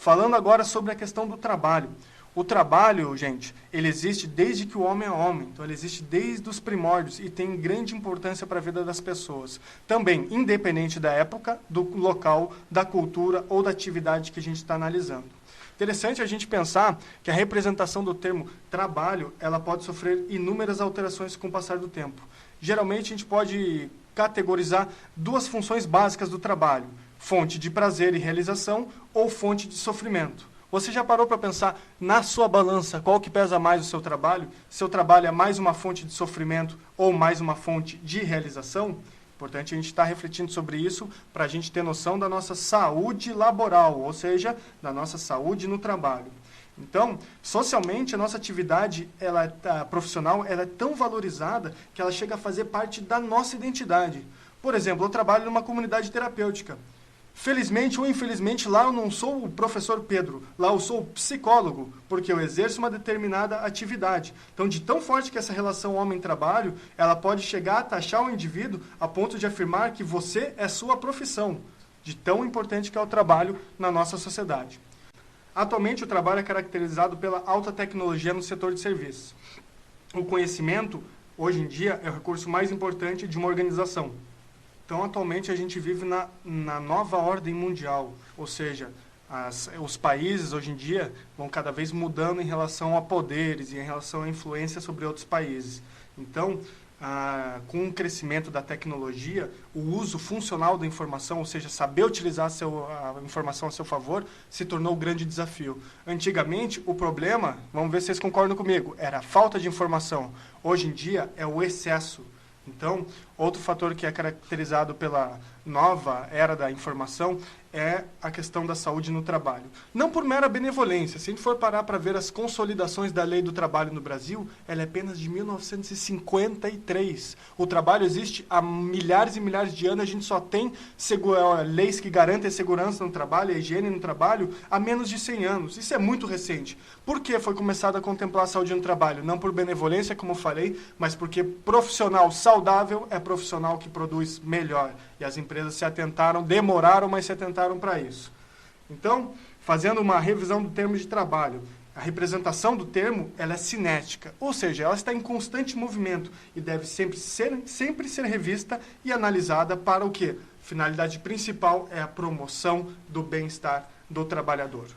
Falando agora sobre a questão do trabalho. O trabalho, gente, ele existe desde que o homem é homem. Então, ele existe desde os primórdios e tem grande importância para a vida das pessoas. Também, independente da época, do local, da cultura ou da atividade que a gente está analisando. Interessante a gente pensar que a representação do termo trabalho, ela pode sofrer inúmeras alterações com o passar do tempo. Geralmente, a gente pode categorizar duas funções básicas do trabalho: fonte de prazer e realização ou fonte de sofrimento. Você já parou para pensar na sua balança qual que pesa mais o seu trabalho? Seu trabalho é mais uma fonte de sofrimento ou mais uma fonte de realização? Importante a gente estar refletindo sobre isso para a gente ter noção da nossa saúde laboral, ou seja, da nossa saúde no trabalho. Então, socialmente, a nossa atividade profissional ela é tão valorizada que ela chega a fazer parte da nossa identidade. Por exemplo, eu trabalho numa comunidade terapêutica. Felizmente ou infelizmente, lá eu não sou o professor Pedro, lá eu sou o psicólogo, porque eu exerço uma determinada atividade. Então, de tão forte que essa relação homem-trabalho, ela pode chegar a taxar o indivíduo a ponto de afirmar que você é sua profissão, de tão importante que é o trabalho na nossa sociedade. Atualmente, o trabalho é caracterizado pela alta tecnologia no setor de serviços. O conhecimento, hoje em dia, é o recurso mais importante de uma organização. Então, atualmente, a gente vive na nova ordem mundial, ou seja, os países, hoje em dia, vão cada vez mudando em relação a poderes e em relação à influência sobre outros países. Então, com o crescimento da tecnologia, o uso funcional da informação, ou seja, saber utilizar a informação a seu favor, se tornou um grande desafio. Antigamente, o problema, vamos ver se vocês concordam comigo, era a falta de informação. Hoje em dia, é o excesso. Então, outro fator que é caracterizado pela nova era da informação é a questão da saúde no trabalho. Não por mera benevolência. Se a gente for parar para ver as consolidações da lei do trabalho no Brasil, ela é apenas de 1953. O trabalho existe há milhares e milhares de anos, a gente só tem leis que garantem a segurança no trabalho, a higiene no trabalho, há menos de 100 anos. Isso é muito recente. Por que foi começado a contemplar a saúde no trabalho? Não por benevolência, como eu falei, mas porque profissional saudável é profissional que produz melhor. E as empresas se atentaram, demoraram, mas se atentaram para isso. Então, fazendo uma revisão do termo de trabalho, a representação do termo ela é cinética, ou seja, ela está em constante movimento e deve sempre ser revista e analisada para o quê? Finalidade principal é a promoção do bem-estar do trabalhador.